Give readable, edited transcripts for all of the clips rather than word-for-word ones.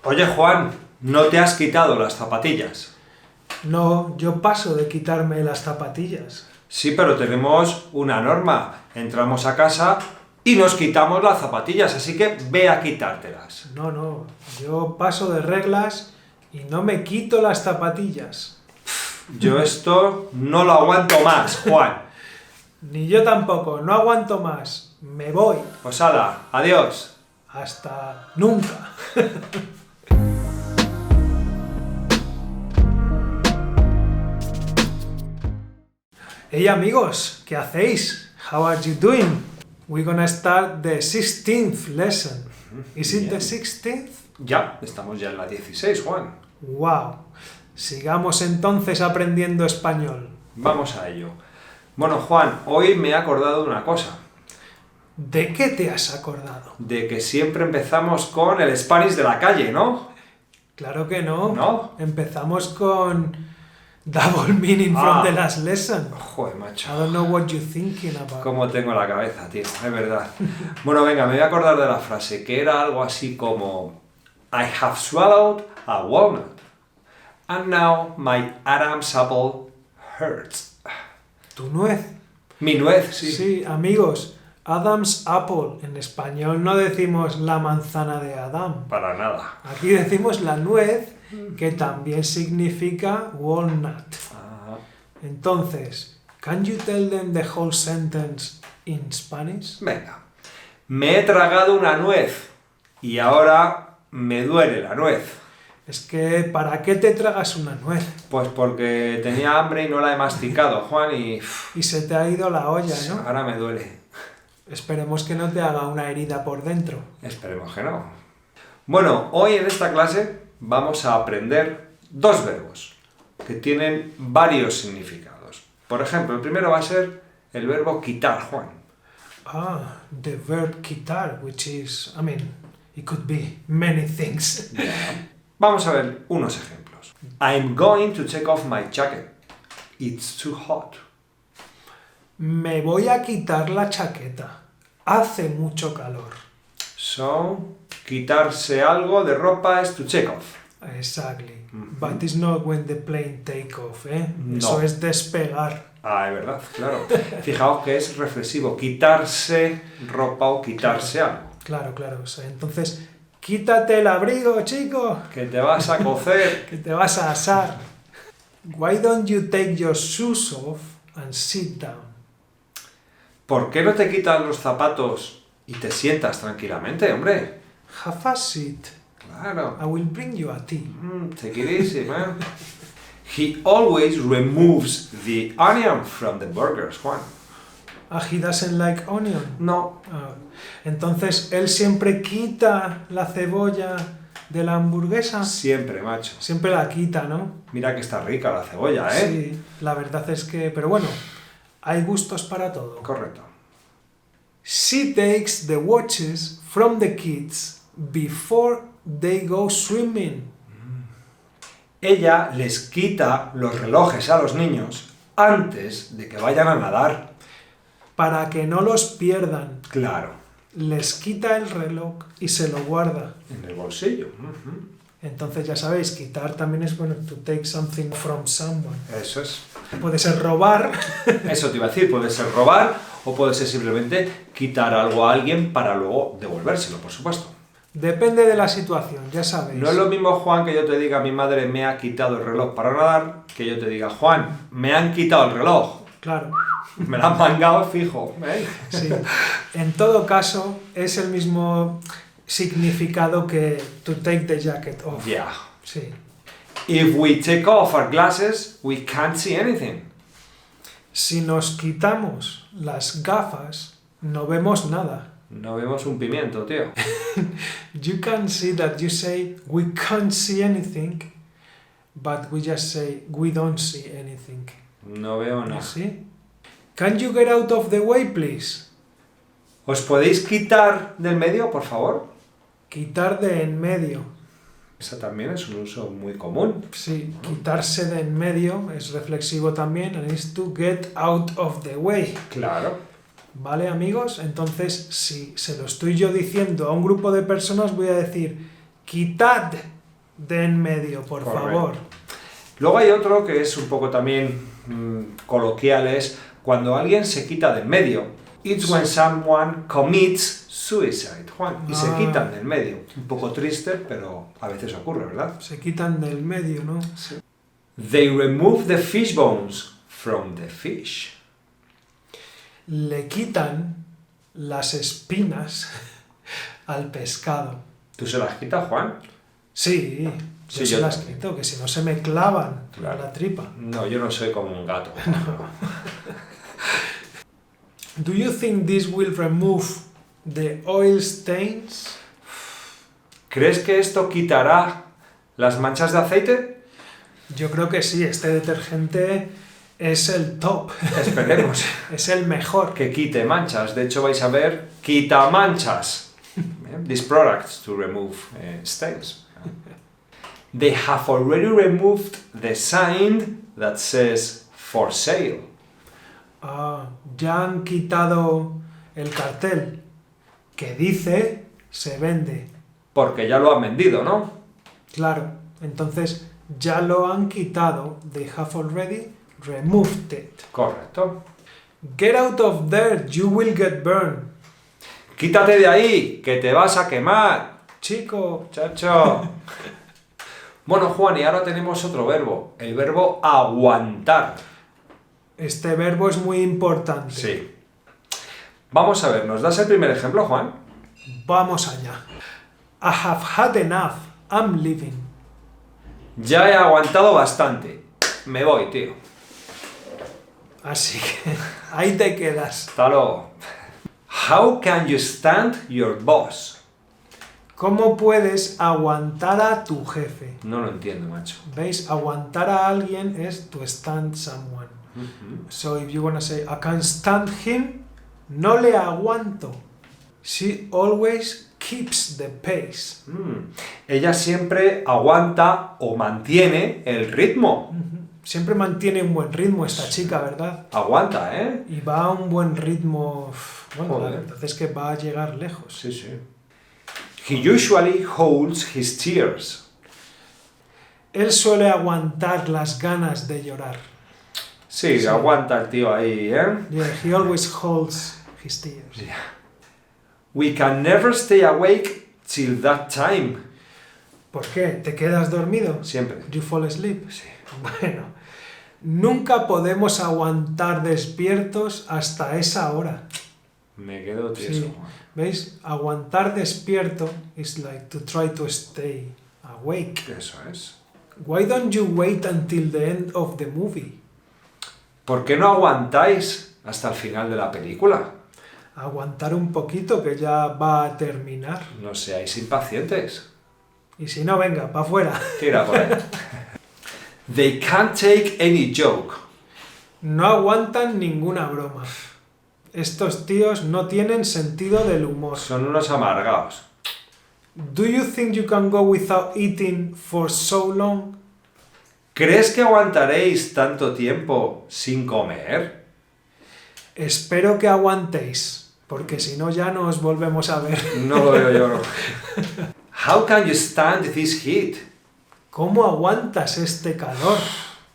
Oye, Juan, ¿no te has quitado las zapatillas? No, yo paso de quitarme las zapatillas. Sí, pero tenemos una norma. Entramos a casa y nos quitamos las zapatillas, así que ve a quitártelas. No, yo paso de reglas y no me quito las zapatillas. Yo esto no lo aguanto más, Juan. Ni yo tampoco, no aguanto más. Me voy. Pues hala, adiós. Hasta nunca. Hey amigos, ¿qué hacéis? How are you doing? We're gonna start the 16th lesson. Is it the 16th? Ya, estamos ya en la 16, Juan. Wow. Sigamos entonces aprendiendo español. Vamos a ello. Bueno, Juan, hoy me he acordado de una cosa. ¿De qué te has acordado? De que siempre empezamos con el Spanish de la calle, ¿no? Claro que no. ¿No? Empezamos con double meaning from the last lesson. Joder, macho. I don't know what you're thinking about. Cómo tengo la cabeza, tío, es verdad. Bueno, venga, me voy a acordar de la frase, que era algo así como I have swallowed a walnut, and now my Adam's apple hurts. ¿Tu nuez? Mi nuez, sí. Sí, amigos, Adam's apple. En español no decimos la manzana de Adán. Para nada. Aquí decimos la nuez, que también significa walnut. Ah, Entonces, can you tell them the whole sentence in Spanish? venga, me he tragado una nuez y ahora me duele la nuez. Es que, ¿para qué te tragas una nuez? Pues porque tenía hambre y no la he masticado, Juan, y Y se te ha ido la olla, ¿no? ahora me duele. Esperemos que no te haga una herida por dentro. Esperemos que no. Bueno, hoy en esta clase vamos a aprender dos verbos que tienen varios significados. Por ejemplo, el primero va a ser el verbo quitar, Juan. Ah, the verb quitar, which is, it could be many things. Vamos a ver unos ejemplos. I'm going to take off my jacket. It's too hot. Me voy a quitar la chaqueta. Hace mucho calor. So, quitarse algo de ropa es to take off. Exactly. But it's not when the plane take off, ¿eh? No. Eso es despegar. Ah, es verdad, claro. Fijaos que es reflexivo. Quitarse ropa o quitarse algo. Claro. O sea, entonces, quítate el abrigo, chico, Que te vas a cocer. que te vas a asar. Why don't you take your shoes off and sit down? ¿Por qué no te quitas los zapatos y te sientas tranquilamente, hombre? Have a seat. Claro. I will bring you a tea. Take it easy, man. He always removes the onion from the burgers, Juan. He doesn't like onion. No. Entonces, él siempre quita la cebolla de la hamburguesa. Siempre, macho. Siempre la quita, ¿no? Mira que está rica la cebolla, ¿eh? Sí, la verdad es que... Pero bueno, hay gustos para todo. Correcto. She takes the watches from the kids before they go swimming. Ella les quita los relojes a los niños antes de que vayan a nadar. Para que no los pierdan. Claro. Les quita el reloj y se lo guarda. En el bolsillo. Entonces ya sabéis, quitar también es bueno, to take something from someone. Eso es. Puede ser robar. Eso te iba a decir, puede ser robar o puede ser simplemente quitar algo a alguien para luego devolvérselo, por supuesto. Depende de la situación, ya sabéis. No es lo mismo, Juan, que yo te diga mi madre me ha quitado el reloj para nadar, que yo te diga, Juan, me han quitado el reloj. Claro. Me lo han mangado fijo. ¿Eh? Sí. En todo caso, es el mismo significado que to take the jacket off. Yeah. Sí. If we take off our glasses, we can't see anything. Si nos quitamos las gafas, no vemos nada. No vemos un pimiento, tío. You can see that you say we can't see anything, but we just say we don't see anything. No veo nada. ¿Sí? Can you get out of the way, please? ¿Os podéis quitar del medio, por favor? Quitar de en medio. Ese también es un uso muy común. Sí, quitarse de en medio es reflexivo también, and is to get out of the way. Claro. ¿Vale, amigos? Entonces, si se lo estoy yo diciendo a un grupo de personas, voy a decir Quitad de en medio, por Correcto. favor. Luego hay otro que es un poco también coloquial, es cuando alguien se quita de en medio. It's when someone commits suicide, Juan. Y se Ah. quitan del medio. Un poco triste, pero a veces ocurre, ¿verdad? Se quitan del medio, ¿no? They remove the fish bones from the fish. Le quitan las espinas al pescado. ¿Tú se las quitas, Juan? Sí, Sí, yo se yo las también. quito, que si no se me clavan Claro. en la tripa. No, yo no soy como un gato. Do you think this will remove the oil stains? ¿Crees que esto quitará las manchas de aceite? Yo creo que sí, este detergente es el top, Esperemos es el mejor. que quite manchas. De hecho, vais a ver quita manchas. These products to remove stains. They have already removed the sign that says for sale. Ah, ya han quitado el cartel que dice se vende. Porque ya lo han vendido, ¿no? Claro, entonces ya lo han quitado. They have already removed it. Correcto. Get out of there, you will get burned. Quítate de ahí, que te vas a quemar. Chico, Chacho. Bueno, Juan, y ahora tenemos otro verbo. El verbo aguantar. este verbo es muy importante. Sí. Vamos a ver, ¿nos das el primer ejemplo, Juan? Vamos allá. I have had enough. I'm leaving. Ya he aguantado bastante. Me voy, tío. Así que ahí te quedas. Hasta luego. How can you stand your boss? ¿Cómo puedes aguantar a tu jefe? No lo entiendo, macho. ¿Veis? Aguantar a alguien es to stand someone. So if you wanna say I can't stand him, no le aguanto. She always keeps the pace. Ella siempre aguanta o mantiene el ritmo. Siempre mantiene un buen ritmo esta chica, ¿verdad? Aguanta, ¿eh? Y va a un buen ritmo. Bueno, la Joder. verdad es que va a llegar lejos. Sí, sí. He usually holds his tears. Él suele aguantar las ganas de llorar. Sí, Sí. aguanta el tío ahí, ¿eh? Yeah, he always holds his tears. We can never stay awake till that time. ¿Por qué? ¿Te quedas dormido? Siempre. You fall asleep. Sí. Bueno, nunca podemos aguantar despiertos hasta esa hora. Me quedo tieso, Sí. Juan. ¿Veis? Aguantar despierto is like to try to stay awake. Eso es. Why don't you wait until the end of the movie? ¿Por qué no aguantáis hasta el final de la película? Aguantar un poquito que ya va a terminar. No seáis impacientes. Y si no, venga, para afuera. Tira por ahí. They can't take any joke. No aguantan ninguna broma. Estos tíos no tienen sentido del humor. Son unos amargados. Do you think you can go without eating for so long? ¿Crees que aguantaréis tanto tiempo sin comer? Espero que aguantéis, porque si no ya no os volvemos a ver. No lo veo yo. No. How can you stand this heat? ¿Cómo aguantas este calor?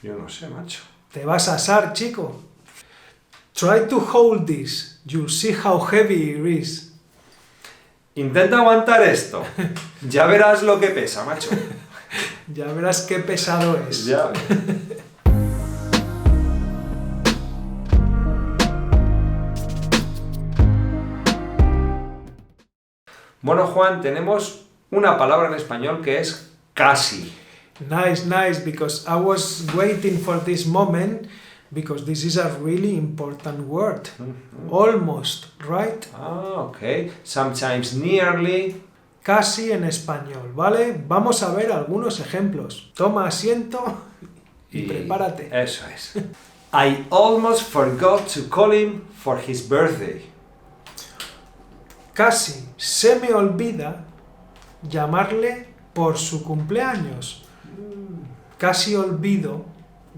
Yo no sé, macho. Te vas a asar, chico. Try to hold this. You'll see how heavy it is. Intenta aguantar esto. Ya verás lo que pesa, macho. Ya verás qué pesado es. Ya. Bueno, Juan, tenemos una palabra en español que es casi. Nice, nice, because I was waiting for this moment, because this is a really important word. Almost, right? Ah, ok. Sometimes nearly. Casi en español, ¿vale? Vamos a ver algunos ejemplos. Toma asiento y prepárate. Eso es. I almost forgot to call him for his birthday. Casi se me olvida llamarle por su cumpleaños. Casi olvido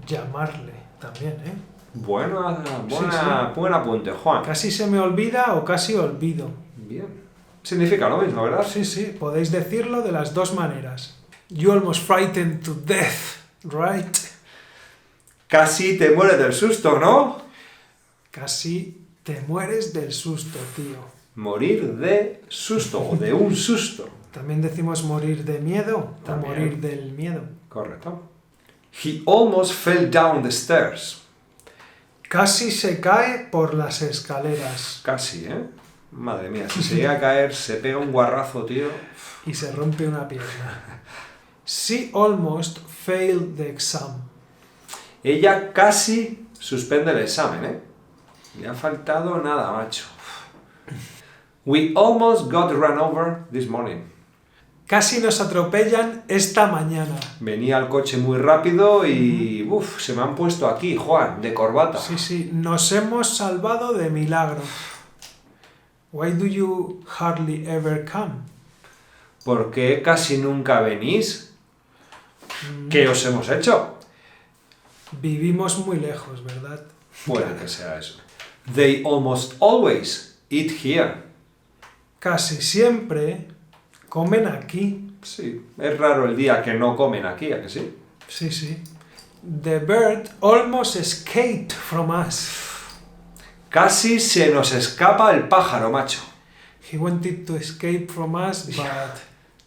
llamarle también, ¿eh? Buena, Sí. buen apunte, Juan. Casi se me olvida o casi olvido. Bien. significa lo mismo, ¿verdad? Sí, sí, podéis decirlo de las dos maneras. You almost frightened to death, right? Casi te mueres del susto, ¿no? Casi te mueres del susto, tío. Morir de susto o de un susto. También decimos morir de miedo También. o morir del miedo. Correcto. He almost fell down the stairs. Casi se cae por las escaleras Casi, ¿eh? Madre mía, si se llega a caer, se pega un guarrazo, tío. y se rompe una pierna. She almost failed the exam. Ella casi suspende el examen, ¿eh? Le ha faltado nada, macho. We almost got run over this morning. Casi nos atropellan esta mañana. Venía el coche muy rápido y... se me han puesto aquí, Juan, de corbata. Sí, sí, nos hemos salvado de milagro. Why do you hardly ever come? ¿Por qué casi nunca venís? ¿Qué os hemos hecho? Vivimos muy lejos, ¿verdad? Puede que sea eso. They almost always eat here. Casi siempre comen aquí. Sí, es raro el día que no comen aquí, ¿a que sí? Sí, sí. The bird almost escaped from us. Casi se nos escapa el pájaro, macho. He wanted to escape from us, but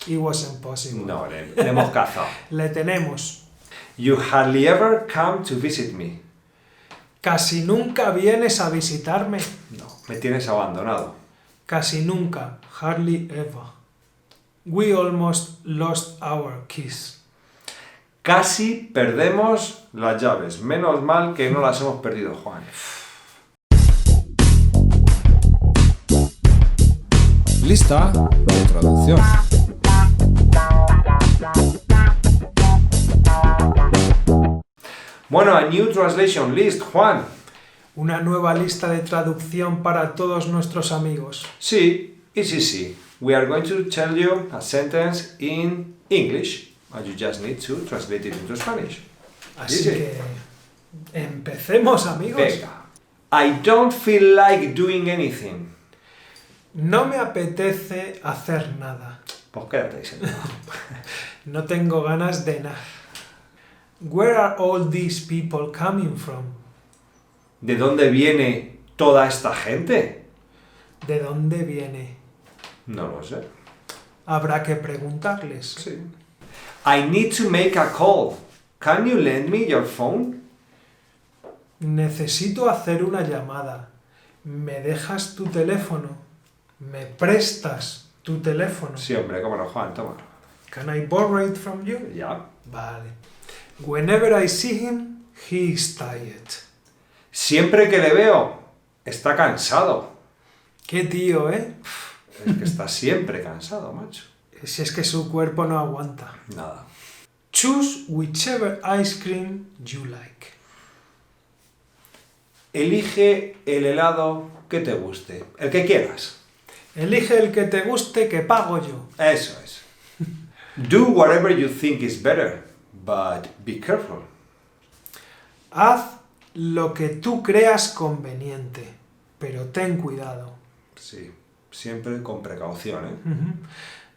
it wasn't possible. No, le hemos cazado. Le tenemos. You hardly ever come to visit me. Casi nunca vienes a visitarme. No, me tienes abandonado. Casi nunca. Hardly ever. We almost lost our keys. Casi perdemos las llaves. Menos mal que no las hemos perdido, Juan. Lista de traducción. Bueno, a new translation list, Juan. Una nueva lista de traducción para todos nuestros amigos. Sí, sí. We are going to tell you a sentence in English, and you just need to translate it into Spanish. Así Easy. que empecemos, amigos. Venga. I don't feel like doing anything. No me apetece hacer nada. Pues quédate ahí sentado. No tengo ganas de nada. Where are all these people coming from? ¿De dónde viene toda esta gente? ¿De dónde viene? No lo sé. Habrá que preguntarles. Sí. I need to make a call. Can you lend me your phone? Necesito hacer una llamada. ¿Me dejas tu teléfono? ¿Me prestas tu teléfono? Sí, hombre, cómo no, Juan, toma. Can I borrow it from you? Ya. Vale. Whenever I see him, he is tired. Siempre que le veo, está cansado. Qué tío, ¿eh? Es que está siempre cansado, macho. Si es que su cuerpo no aguanta. Nada. Choose whichever ice cream you like. Elige el helado que te guste, el que quieras. Elige el que te guste, que pago yo. Eso es. Do whatever you think is better, but be careful. Haz lo que tú creas conveniente, pero ten cuidado. Sí, siempre con precaución, ¿eh?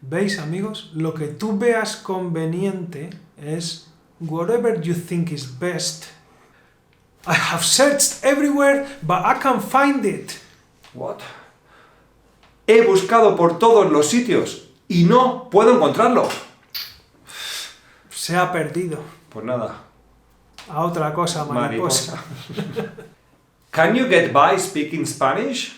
¿Veis, amigos? Lo que tú veas conveniente es whatever you think is best. I have searched everywhere, but I can't find it. What? He buscado por todos los sitios y no puedo encontrarlo. Se ha perdido. Pues nada, A otra cosa, mariposa. Can you get by speaking Spanish?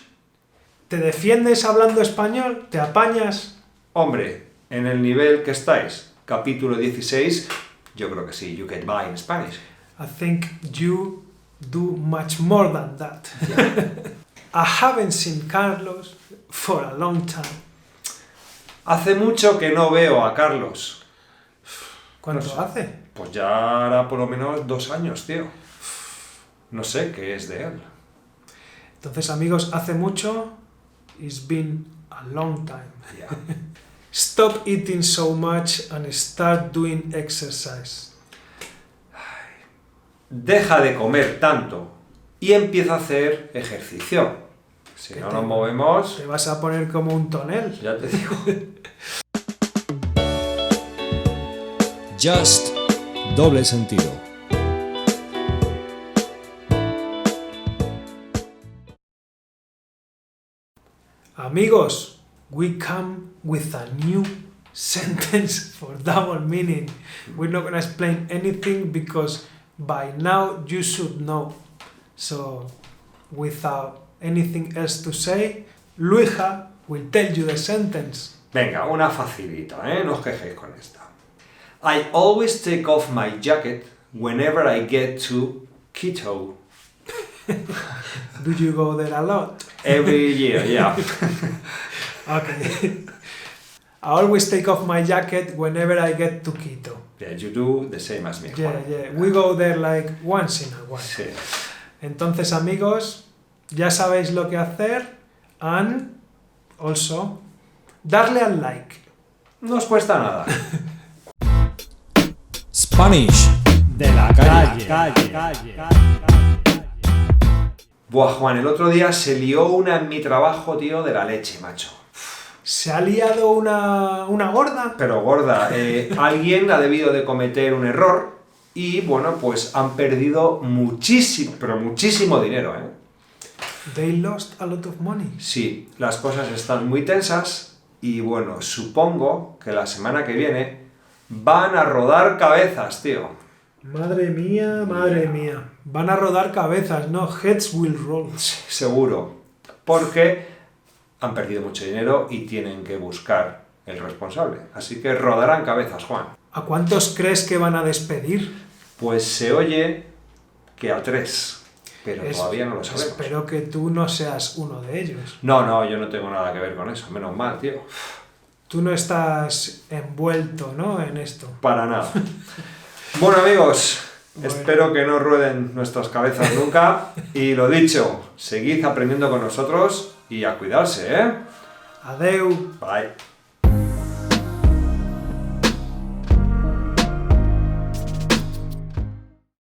¿Te defiendes hablando español? ¿Te apañas? Hombre, en el nivel que estáis, capítulo 16, yo creo que sí, you get by in Spanish. I think you do much more than that. I haven't seen Carlos for a long time. Hace mucho que no veo a Carlos. ¿Cuánto No sé. hace? Pues ya hará por lo menos 2 años, tío. No sé qué es de él. Entonces, amigos, hace mucho. It's been a long time. Ya. Stop eating so much and start doing exercise. Deja de comer tanto y empieza a hacer ejercicio. Si Que no te- nos movemos, Te vas a poner como un tonel. ya te digo. Just, doble sentido. Amigos, we come with a new sentence for double meaning. We're not gonna explain anything because by now you should know. So, without anything else to say, Luija will tell you the sentence. Venga, una facilita, ¿eh? No os quejéis con esta. I always take off my jacket whenever I get to Quito. Do you go there a lot? Every year, yeah. Okay. I always take off my jacket whenever I get to Quito. Yeah, you do the same as me, Yeah, Juan. yeah. We go there like once in a while. Sí. Entonces, amigos, ya sabéis lo que hacer and also darle al like. No os cuesta nada. Spanish. De la calle. Buah, Juan, el otro día se lió una en mi trabajo, tío, de la leche, macho. ¿Se ha liado una gorda? Pero gorda, alguien ha debido de cometer un error y, bueno, pues han perdido muchísimo, pero muchísimo dinero, ¿eh? They lost a lot of money. Sí, las cosas están muy tensas y, bueno, supongo que la semana que viene van a rodar cabezas, tío. Madre mía, madre mía. Van a rodar cabezas, ¿no? Heads will roll. Seguro, porque han perdido mucho dinero y tienen que buscar el responsable. Así que rodarán cabezas, Juan. ¿A cuántos crees que van a despedir? Pues se oye que a 3, pero Es- todavía no lo sabemos. Espero que tú no seas uno de ellos. No, yo no tengo nada que ver con eso, menos mal, tío. Tú no estás envuelto, ¿no? En esto. Para nada. Bueno, amigos, Bueno. espero que no rueden nuestras cabezas nunca. Y lo dicho, seguid aprendiendo con nosotros y a cuidarse, ¿eh? Adeu. Bye.